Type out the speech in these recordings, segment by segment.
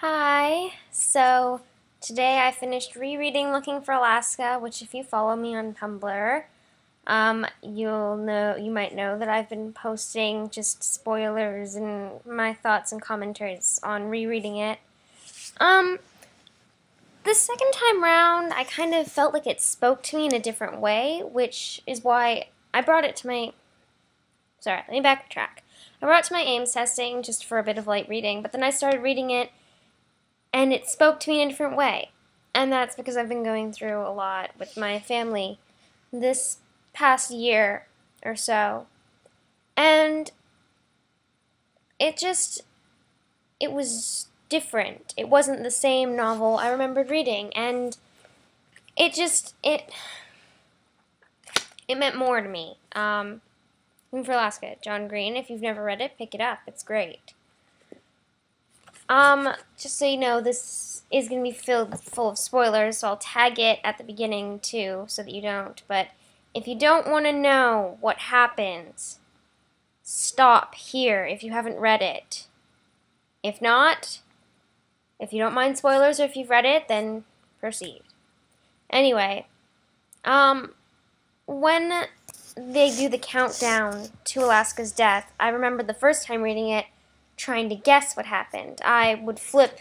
Hi. So today I finished rereading Looking for Alaska, which if you follow me on Tumblr, you might know that I've been posting just spoilers and my thoughts and commentaries on rereading it. Um, the second time round, I kind of felt like it spoke to me in a different way, which is why I brought it to my. Sorry, let me backtrack. I brought it to my Ames testing just for a bit of light reading, but then I started reading it and it spoke to me in a different way. And that's because I've been going through a lot with my family this past year or so. And it was different. It wasn't the same novel I remembered reading. And it meant more to me. Looking for Alaska, John Green. If you've never read it, pick it up. It's great. Just so you know, this is going to be full of spoilers, so I'll tag it at the beginning too, so that you don't. But if you don't want to know what happens, stop here if you haven't read it. If not, if you don't mind spoilers or if you've read it, then proceed. Anyway, when they do the countdown to Alaska's death, I remember the first time reading it, trying to guess what happened. I would flip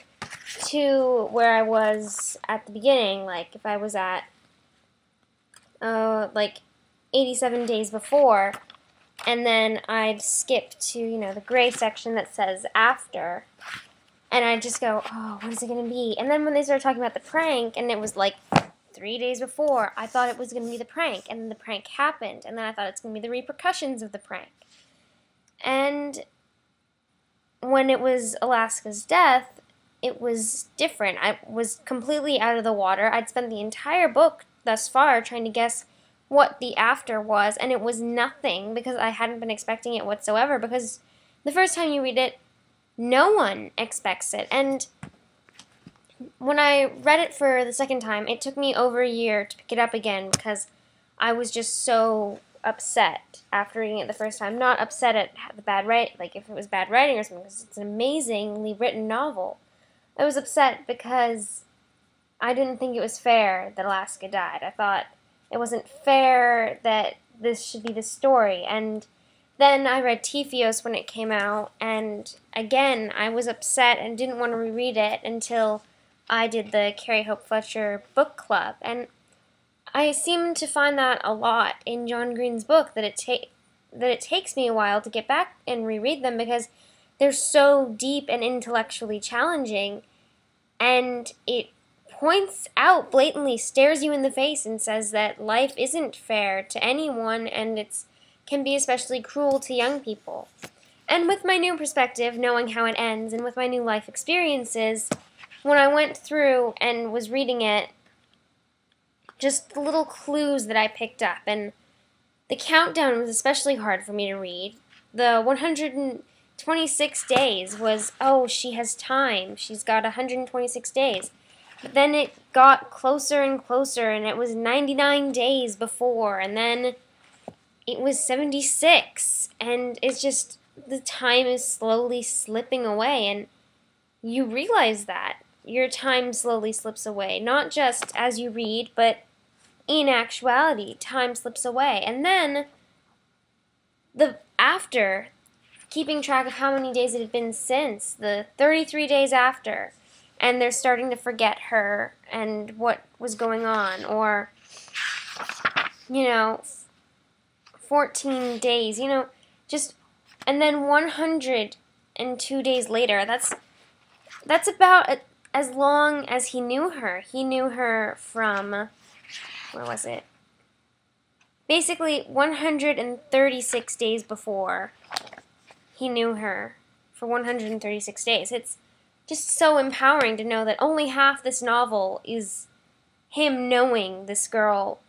to where I was at the beginning, like if I was at like 87 days before, and then I'd skip to, the gray section that says after, and I'd just go, oh, what is it going to be? And then when they started talking about the prank, and it was like 3 days before, I thought it was going to be the prank, and then the prank happened, and then I thought it's going to be the repercussions of the prank. And when it was Alaska's death, it was different. I was completely out of the water. I'd spent the entire book thus far trying to guess what the after was, and it was nothing because I hadn't been expecting it whatsoever, because the first time you read it, no one expects it. And when I read it for the second time, it took me over a year to pick it up again because I was just so upset after reading it the first time. Not upset at the bad writing, like if it was bad writing or something, because it's an amazingly written novel. I was upset because I didn't think it was fair that Alaska died. I thought it wasn't fair that this should be the story. And then I read Tifios when it came out, and again, I was upset and didn't want to reread it until I did the Carrie Hope Fletcher book club. And I seem to find that a lot in John Green's book, that it takes me a while to get back and reread them because they're so deep and intellectually challenging, and it points out, blatantly stares you in the face and says that life isn't fair to anyone, and it can be especially cruel to young people. And with my new perspective, knowing how it ends, and with my new life experiences, when I went through and was reading it, just the little clues that I picked up, and the countdown was especially hard for me to read. The 126 days was, oh, she has time. She's got 126 days. But then it got closer and closer, and it was 99 days before, and then it was 76. And it's just, the time is slowly slipping away, and you realize that. Your time slowly slips away, not just as you read, but in actuality, time slips away. And then, after, keeping track of how many days it had been since, the 33 days after, and they're starting to forget her and what was going on, or, 14 days, and then 102 days later, that's about as long as he knew her. He knew her from, where was it? Basically, 136 days before, he knew her for 136 days. It's just so empowering to know that only half this novel is him knowing this girl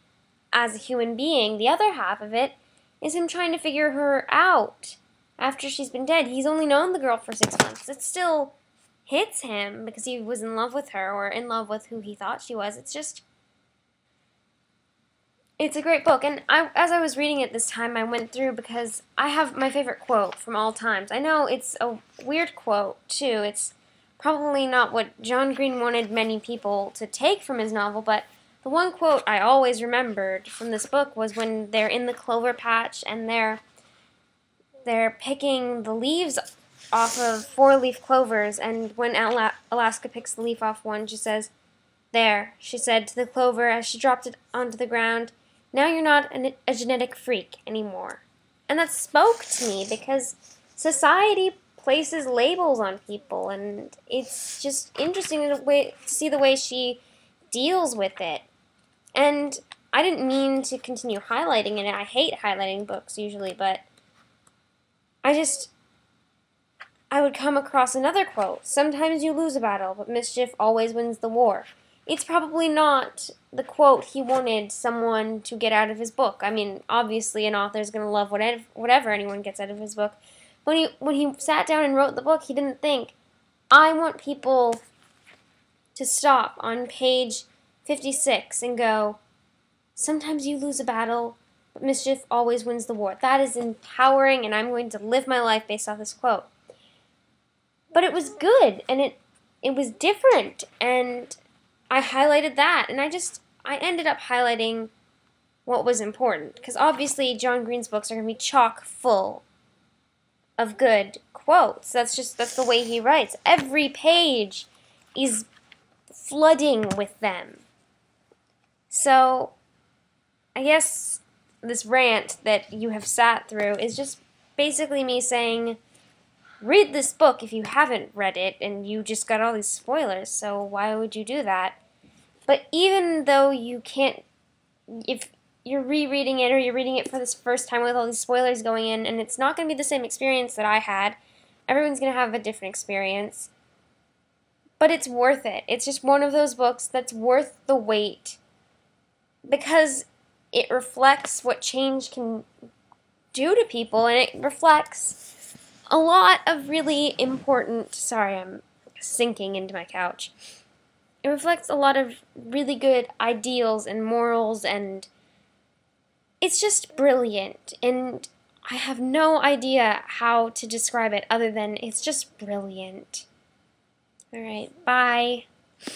as a human being. The other half of it is him trying to figure her out after she's been dead. He's only known the girl for 6 months. It still hits him because he was in love with her, or in love with who he thought she was. It's a great book. And as I was reading it this time, I went through, because I have my favorite quote from all times. I know it's a weird quote, too. It's probably not what John Green wanted many people to take from his novel, but the one quote I always remembered from this book was when they're in the clover patch and they're picking the leaves off of 4-leaf clovers, and when Alaska picks the leaf off one, she says, "There," she said to the clover as she dropped it onto the ground, "now you're not a genetic freak anymore." And that spoke to me because society places labels on people, and it's just interesting to see the way she deals with it. And I didn't mean to continue highlighting it. I hate highlighting books usually, but I would come across another quote. "Sometimes you lose a battle, but mischief always wins the war." It's probably not the quote he wanted someone to get out of his book. I mean, obviously an author is going to love whatever anyone gets out of his book. When he sat down and wrote the book, he didn't think, I want people to stop on page 56 and go, "Sometimes you lose a battle, but mischief always wins the war." That is empowering, and I'm going to live my life based off this quote. But it was good, and it was different, and I highlighted that, and I ended up highlighting what was important, because obviously John Green's books are going to be chock full of good quotes. That's the way he writes. Every page is flooding with them. So I guess this rant that you have sat through is just basically me saying, read this book if you haven't read it and you just got all these spoilers, so why would you do that? But even though you can't, if you're rereading it or you're reading it for this first time with all these spoilers going in, and it's not going to be the same experience that I had, everyone's going to have a different experience, but it's worth it. It's just one of those books that's worth the wait because it reflects what change can do to people, and it reflects a lot of really important, sorry, I'm sinking into my couch. It reflects a lot of really good ideals and morals, and it's just brilliant, and I have no idea how to describe it other than it's just brilliant. Alright, bye.